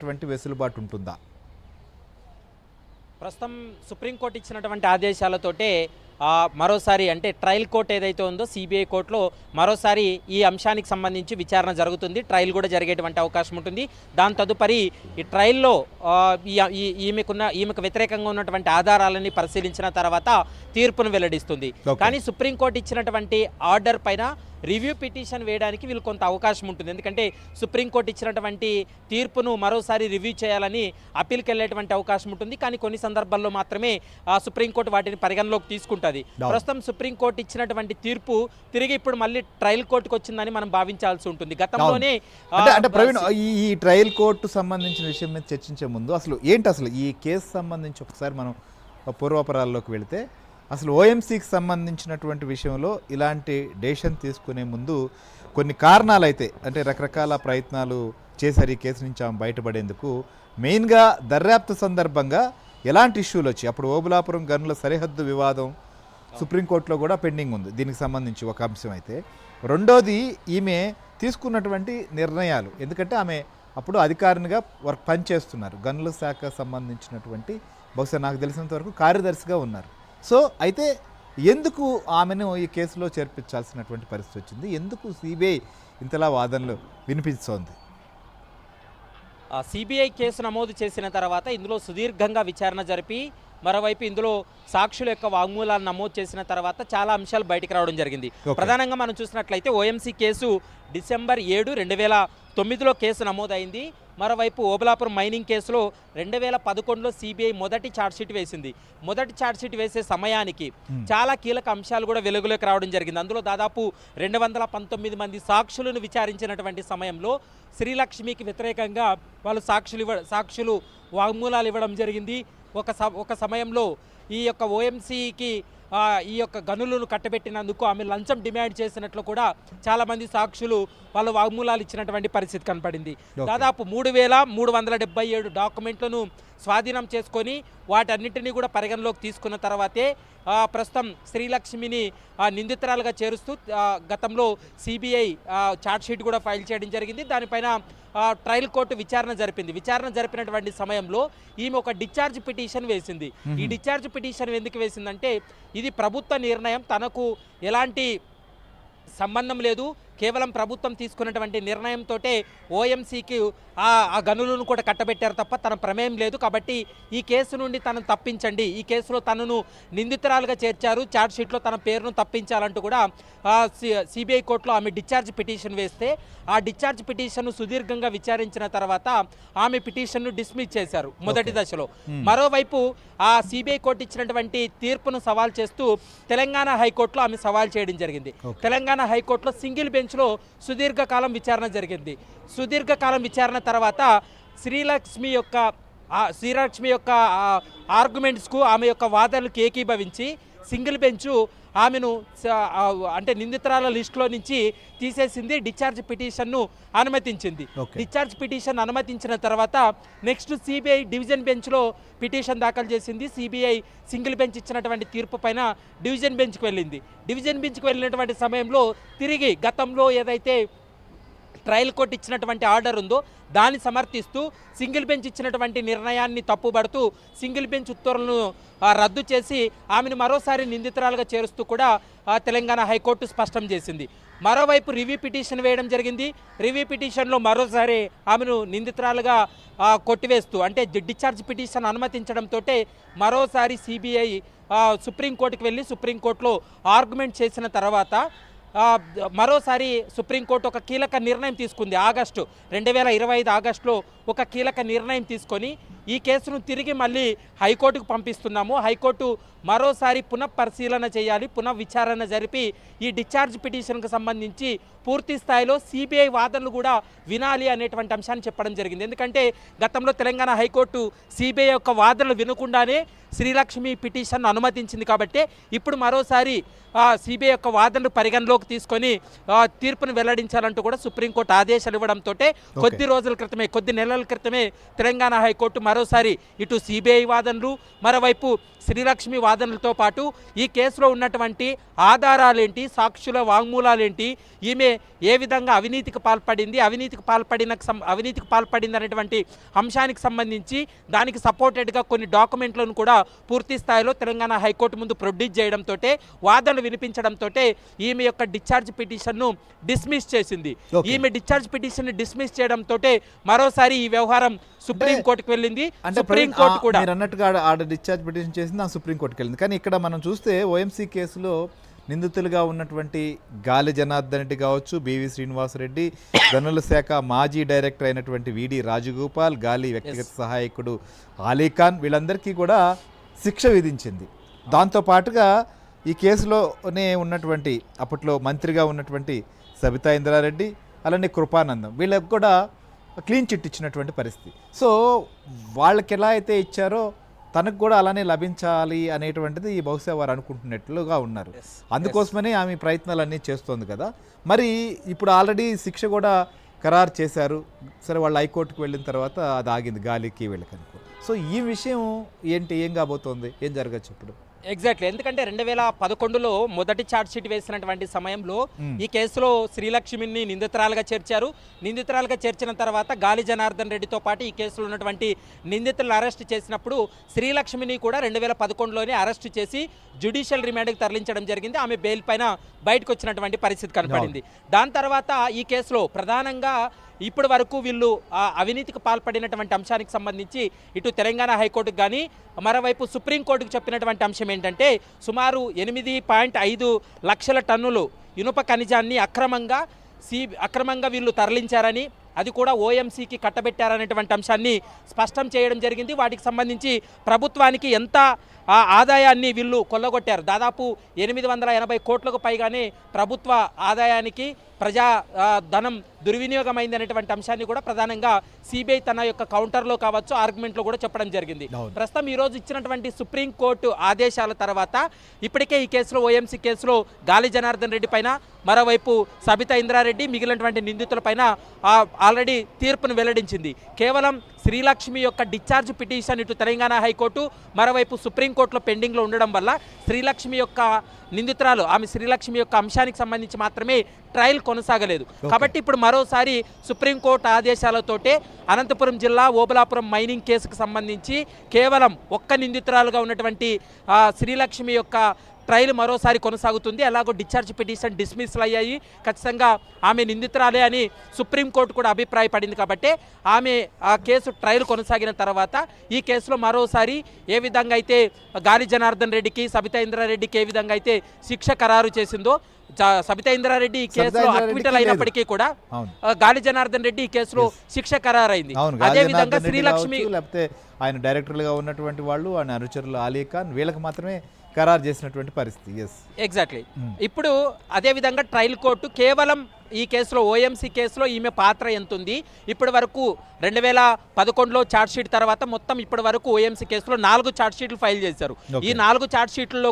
అటువంటి వెసులుబాటు ఉంటుందా? ప్రస్తుతం సుప్రీంకోర్టు ఇచ్చినటువంటి ఆదేశాలతోటే మరోసారి అంటే ట్రయల్ కోర్ట్ ఏదైతే ఉందో సిబిఐ కోర్టులో మరోసారి ఈ అంశానికి సంబంధించి విచారణ జరుగుతుంది. ట్రయల్ కూడా జరిగేటువంటి అవకాశం ఉంటుంది. దాని తదుపరి ఈ ట్రయల్లో ఈమెకు వ్యతిరేకంగా ఉన్నటువంటి ఆధారాలని పరిశీలించిన తర్వాత తీర్పును వెల్లడిస్తుంది. కానీ సుప్రీంకోర్టు ఇచ్చినటువంటి ఆర్డర్ పైన రివ్యూ పిటిషన్ వేయడానికి వీళ్ళు కొంత అవకాశం ఉంటుంది. ఎందుకంటే సుప్రీంకోర్టు ఇచ్చినటువంటి తీర్పును మరోసారి రివ్యూ చేయాలని అప్పీల్కి వెళ్ళేటువంటి అవకాశం ఉంటుంది. కానీ కొన్ని సందర్భాల్లో మాత్రమే సుప్రీంకోర్టు వాటిని పరిగణలోకి తీసుకుంటుంది. ప్రస్తుతం సుప్రీంకోర్టు ఇచ్చినటువంటి తీర్పు తిరిగి ఇప్పుడు మళ్ళీ ట్రయల్ కోర్టుకు వచ్చిందని మనం భావించాల్సి ఉంటుంది. గతంలోనే అంటే ప్రవీణ్, ఈ ట్రయల్ కోర్టు సంబంధించిన విషయం మీద చర్చించే ముందు అసలు ఈ కేసు సంబంధించి ఒకసారి మనం పూర్వాపరాల్లోకి వెళితే అసలు ఓఎంసీకి సంబంధించినటువంటి విషయంలో ఇలాంటి డెసిషన్ తీసుకునే ముందు కొన్ని కారణాలు అయితే అంటే రకరకాల ప్రయత్నాలు చేశారు ఈ కేసు నుంచి ఆమె బయటపడేందుకు. మెయిన్గా దర్యాప్తు సందర్భంగా ఎలాంటి ఇష్యూలు వచ్చాయి? అప్పుడు ఓబులాపురం గనుల సరిహద్దు వివాదం సుప్రీంకోర్టులో కూడా పెండింగ్ ఉంది, దీనికి సంబంధించి ఒక అంశం అయితే. రెండోది ఈమె తీసుకున్నటువంటి నిర్ణయాలు, ఎందుకంటే ఆమె అప్పుడు అధికారినిగా పనిచేస్తున్నారు, గనుల శాఖ సంబంధించినటువంటి బహుశా నాకు తెలిసినంత వరకు కార్యదర్శిగా ఉన్నారు. సో అయితే ఎందుకు ఆమెను ఈ కేసులో చేర్పించాల్సినటువంటి పరిస్థితి వచ్చింది? ఎందుకు సిబిఐ ఇంతలా వాదనలు వినిపిస్తోంది? సిబిఐ కేసు నమోదు చేసిన తర్వాత ఇందులో సుదీర్ఘంగా విచారణ జరిపి మరోవైపు ఇందులో సాక్షుల యొక్క వాంగ్మూలాలు నమోదు చేసిన తర్వాత చాలా అంశాలు బయటకు రావడం జరిగింది. ప్రధానంగా మనం చూసినట్లయితే ఓఎంసీ కేసు డిసెంబర్ 7, 2009లో కేసు నమోదైంది. మరోవైపు ఓబులాపురం మైనింగ్ కేసులో 2011లో సిబిఐ మొదటి ఛార్జ్షీట్ వేసింది. మొదటి ఛార్జ్షీట్ వేసే సమయానికి చాలా కీలక అంశాలు కూడా వెలుగులోకి రావడం జరిగింది. అందులో దాదాపు 219 మంది సాక్షులను విచారించినటువంటి సమయంలో శ్రీలక్ష్మికి వ్యతిరేకంగా వాళ్ళు సాక్షులు వాంగ్మూలాలు ఇవ్వడం జరిగింది. ఒక సమయంలో ఈ యొక్క ఓఎంసీకి ఈ యొక్క గనులను కట్టబెట్టినందుకు ఆమె లంచం డిమాండ్ చేసినట్లు కూడా చాలామంది సాక్షులు వాళ్ళు వాగ్మూలాలు ఇచ్చినటువంటి పరిస్థితి కనపడింది. దాదాపు 3377 డాక్యుమెంట్లను స్వాధీనం చేసుకొని వాటన్నింటినీ కూడా పరిగణలోకి తీసుకున్న తర్వాతే ప్రస్తుతం శ్రీలక్ష్మిని నిందితురాలుగా చేరుస్తూ గతంలో సిబిఐ ఛార్జ్షీట్ కూడా ఫైల్ చేయడం జరిగింది. దానిపైన ట్రయల్ కోర్టు విచారణ జరిపింది. విచారణ జరిపినటువంటి సమయంలో ఈమె ఒక డిశ్చార్జ్ పిటిషన్ వేసింది. ఈ డిశ్చార్జ్ పిటిషన్ ఎందుకు వేసిందంటే ఇది ప్రభుత్వ నిర్ణయం, తనకు ఎలాంటి సంబంధం లేదు, కేవలం ప్రభుత్వం తీసుకున్నటువంటి నిర్ణయంతో ఓఎంసీకి ఆ గనులను కూడా కట్టబెట్టారు తప్ప తన ప్రమేయం లేదు. కాబట్టి ఈ కేసు నుండి తనను తప్పించండి, ఈ కేసులో తనను నిందితురాలుగా చేర్చారు, ఛార్జ్షీట్లో తన పేరును తప్పించాలంటూ కూడా సిబిఐ కోర్టులో ఆమె డిశ్చార్జ్ పిటిషన్ వేస్తే ఆ డిశ్చార్జ్ పిటిషన్ను సుదీర్ఘంగా విచారించిన తర్వాత ఆమె పిటిషన్ను డిస్మిస్ చేశారు మొదటి దశలో. మరోవైపు ఆ సిబిఐ కోర్టు ఇచ్చినటువంటి తీర్పును సవాల్ చేస్తూ తెలంగాణ హైకోర్టులో ఆమె సవాల్ చేయడం జరిగింది. తెలంగాణ హైకోర్టులో సింగిల్ బెంచ్లో సుదీర్ఘకాలం విచారణ జరిగింది. సుదీర్ఘకాలం విచారణ తర్వాత శ్రీలక్ష్మి యొక్క ఆర్గ్యుమెంట్స్కు ఆమె యొక్క వాదనలకు ఏకీభవించి సింగిల్ బెంచు ఆమెను అంటే నిందితురాల లిస్టులో నుంచి తీసేసింది, డిశ్చార్జ్ పిటిషన్ను అనుమతించింది. డిశ్చార్జ్ పిటిషన్ అనుమతించిన తర్వాత నెక్స్ట్ సిబిఐ డివిజన్ బెంచ్లో పిటిషన్ దాఖలు చేసింది. సిబిఐ సింగిల్ బెంచ్ ఇచ్చినటువంటి తీర్పు పైన డివిజన్ బెంచ్కి వెళ్ళింది. డివిజన్ బెంచ్కి వెళ్ళినటువంటి సమయంలో తిరిగి గతంలో ఏదైతే ట్రయల్ కోర్టు ఇచ్చినటువంటి ఆర్డర్ ఉందో దాన్ని సమర్థిస్తూ సింగిల్ బెంచ్ ఇచ్చినటువంటి నిర్ణయాన్ని తప్పుబడుతూ సింగిల్ బెంచ్ ఉత్తర్వులను రద్దు చేసి ఆమెను మరోసారి నిందితురాలుగా చేరుస్తూ కూడా తెలంగాణ హైకోర్టు స్పష్టం చేసింది. మరోవైపు రివ్యూ పిటిషన్ వేయడం జరిగింది. రివ్యూ పిటిషన్లో మరోసారి ఆమెను నిందితురాలుగా కొట్టివేస్తూ అంటే డిశ్చార్జ్ పిటిషన్ అనుమతించడంతో మరోసారి సిబిఐ సుప్రీంకోర్టుకు వెళ్ళి సుప్రీంకోర్టులో ఆర్గ్యుమెంట్ చేసిన తర్వాత మరోసారి సుప్రీంకోర్టు ఒక కీలక నిర్ణయం తీసుకుంది. 2025 ఆగస్టులో ఒక కీలక నిర్ణయం తీసుకొని ఈ కేసును తిరిగి మళ్ళీ హైకోర్టుకు పంపిస్తున్నాము, హైకోర్టు మరోసారి పునఃపరిశీలన చేయాలి, పునఃవిచారణ జరిపి ఈ డిశ్చార్జ్ పిటిషన్కు సంబంధించి పూర్తి స్థాయిలో సిబిఐ వాదనలు కూడా వినాలి అనేటువంటి అంశాన్ని చెప్పడం జరిగింది. ఎందుకంటే గతంలో తెలంగాణ హైకోర్టు సిబిఐ యొక్క వాదనలు వినకుండానే శ్రీలక్ష్మి పిటిషన్ అనుమతించింది. కాబట్టి ఇప్పుడు మరోసారి సిబిఐ యొక్క వాదనలు పరిగణలోకి తీసుకొని తీర్పును వెల్లడించాలంటూ కూడా సుప్రీంకోర్టు ఆదేశాలు ఇవ్వడంతో కొద్ది నెలల క్రితమే తెలంగాణ హైకోర్టు మరోసారి ఇటు సిబిఐ వాదనలు, మరోవైపు శ్రీలక్ష్మి వాదనలతో పాటు ఈ కేసులో ఉన్నటువంటి ఆధారాలేంటి, సాక్షుల వాంగ్మూలాలేంటి, ఈమె ఏ విధంగా అవినీతికి పాల్పడింది అనేటువంటి అంశానికి సంబంధించి దానికి సపోర్టెడ్గా కొన్ని డాక్యుమెంట్లను కూడా పూర్తి స్థాయిలో తెలంగాణ హైకోర్టు ముందు ప్రొడ్యూస్ చేయడంతో, వాదనలు వినిపించడంతో ఈమె యొక్క డిశ్చార్జ్ పిటిషన్ను డిస్మిస్ చేసింది. ఈమె డిశ్చార్జ్ పిటిషన్ డిస్మిస్ చేయడంతో మరోసారి ఈ వ్యవహారం సుప్రీంకోర్టుకు వెళ్ళింది. సుప్రీంకోర్టు కూడా అన్నట్టుగా ఆర్డర్ డిశ్చార్జ్ పిటిషన్ చేసింది, సుప్రీంకోర్టుకి వెళ్ళింది. కానీ ఇక్కడ మనం చూస్తే ఓఎంసీ కేసులో నిందితులుగా ఉన్నటువంటి గాలి జనార్దన్ రెడ్డి కావచ్చు, బివి శ్రీనివాసరెడ్డి, గనుల శాఖ మాజీ డైరెక్టర్ అయినటువంటి విడి రాజగోపాల్, గాలి వ్యక్తిగత సహాయకుడు అలీఖాన్, వీళ్ళందరికీ కూడా శిక్ష విధించింది. దాంతోపాటుగా ఈ కేసులోనే ఉన్నటువంటి అప్పట్లో మంత్రిగా ఉన్నటువంటి సబితా ఇంద్రారెడ్డి, అలానే కృపానందం, వీళ్ళకి కూడా క్లీన్ చిట్ ఇచ్చినటువంటి పరిస్థితి. సో వాళ్ళకి ఎలా అయితే ఇచ్చారో తనకు కూడా అలానే లభించాలి అనేటువంటిది బహుశా వారు అనుకుంటున్నట్లుగా ఉన్నారు. అందుకోసమనే ఆమె ప్రయత్నాలన్నీ చేస్తోంది కదా. మరి ఇప్పుడు ఆల్రెడీ శిక్ష కూడా ఖరారు చేశారు. సరే, వాళ్ళు హైకోర్టుకు వెళ్ళిన తర్వాత అది ఆగింది, గాలికి వీళ్ళకనుకో. సో ఈ విషయం ఏంటి, ఏం కాబోతోంది, ఏం జరగచ్చు ఇప్పుడు? ఎగ్జాక్ట్లీ, ఎందుకంటే 2011లో మొదటి ఛార్జ్ షీట్ వేసినటువంటి సమయంలో ఈ కేసులో శ్రీలక్ష్మిని నిందితురాలుగా చేర్చారు. నిందితురాలుగా చేర్చిన తర్వాత గాలి జనార్దన్ రెడ్డితో పాటు ఈ కేసులో ఉన్నటువంటి నిందితులను అరెస్ట్ చేసినప్పుడు శ్రీలక్ష్మిని కూడా 2011లోనే అరెస్ట్ చేసి జ్యుడిషియల్ రిమాండ్కి తరలించడం జరిగింది. ఆమె బెయిల్ పైన బయటకు వచ్చినటువంటి పరిస్థితి కనపడింది. దాని తర్వాత ఈ కేసులో ప్రధానంగా ఇప్పటి వరకు వీళ్ళు అవినీతికి పాల్పడినటువంటి అంశానికి సంబంధించి ఇటు తెలంగాణ హైకోర్టుకు కానీ, మరోవైపు సుప్రీంకోర్టుకు చెప్పినటువంటి అంశం ఏంటంటే, సుమారు 8.5 లక్షల టన్నులు ఇనుప ఖనిజాన్ని అక్రమంగా వీళ్ళు తరలించారని, అది కూడా ఓఎంసీకి కట్టబెట్టారనేటువంటి అంశాన్ని స్పష్టం చేయడం జరిగింది. వాటికి సంబంధించి ప్రభుత్వానికి ఎంత ఆదాయాన్ని వీళ్ళు కొల్లగొట్టారు, దాదాపు 880 కోట్లకు పైగానే ప్రభుత్వ ఆదాయానికి ప్రజా ధనం దుర్వినియోగమైంది అనేటువంటి అంశాన్ని కూడా ప్రధానంగా సిబిఐ తన యొక్క కౌంటర్లో కావచ్చు, ఆర్గ్యుమెంట్లో కూడా చెప్పడం జరిగింది. ప్రస్తుతం ఈరోజు ఇచ్చినటువంటి సుప్రీంకోర్టు ఆదేశాల తర్వాత ఇప్పటికే ఈ కేసులో, ఓఎంసీ కేసులో గాలి జనార్దన్ రెడ్డి పైన, మరోవైపు సబితా ఇంద్రారెడ్డి, మిగిలినటువంటి నిందితులపైన ఆల్రెడీ తీర్పును వెల్లడించింది. కేవలం శ్రీలక్ష్మి యొక్క డిశ్చార్జ్ పిటిషన్ ఇటు తెలంగాణ హైకోర్టు, మరోవైపు సుప్రీంకోర్టులో పెండింగ్లో ఉండడం వల్ల శ్రీలక్ష్మి యొక్క నిందితురాలు, ఆమె శ్రీలక్ష్మి యొక్క అంశానికి సంబంధించి మాత్రమే ట్రయల్ కొనసాగలేదు. కాబట్టి ఇప్పుడు మరోసారి సుప్రీంకోర్టు ఆదేశాలతోటే అనంతపురం జిల్లా ఓబులాపురం మైనింగ్ కేసుకు సంబంధించి కేవలం ఒక్క నిందితురాలుగా ఉన్నటువంటి శ్రీలక్ష్మి యొక్క ట్రయల్ మరోసారి కొనసాగుతుంది. అలాగో డిశ్చార్జ్ పిటిషన్ డిస్మిస్లు అయ్యాయి. ఖచ్చితంగా ఆమె నిందితురాలే అని సుప్రీంకోర్టు కూడా అభిప్రాయపడింది. కాబట్టి ఆమె ఆ కేసు ట్రయల్ కొనసాగిన తర్వాత ఈ కేసులో మరోసారి ఏ విధంగా అయితే గాలి జనార్దన్ రెడ్డికి, సబితా ఇంద్రారెడ్డికి ఏ విధంగా అయితే శిక్ష ఖరారు చేసిందో, సబితా ఇంద్రారెడ్డి ఈ కేసులో అక్విటల్ అయినప్పటికీ కూడా గాలి జనార్దన్ రెడ్డి ఈ కేసులో శిక్ష ఖరారైంది. అదే విధంగా శ్రీలక్ష్మి, లేకపోతే ఆయన డైరెక్టర్లుగా ఉన్నటువంటి వాళ్ళు, ఆయన అనుచరులు అలీఖాన్, వీళ్ళకి మాత్రమే ఖరారు చేసినటువంటి పరిస్థితి. ఎగ్జాక్ట్లీ. ఇప్పుడు అదే విధంగా ట్రయల్ కోర్టు కేవలం ఈ కేసులో, ఓఎంసీ కేసులో ఈమె పాత్ర ఎంత ఉంది, ఇప్పటి వరకు 2011లో ఛార్జ్ షీట్ తర్వాత మొత్తం ఇప్పటి వరకు ఓఎంసీ కేసులో 4 ఛార్జ్ షీట్లు ఫైల్ చేశారు. ఈ 4 ఛార్జ్ షీట్లలో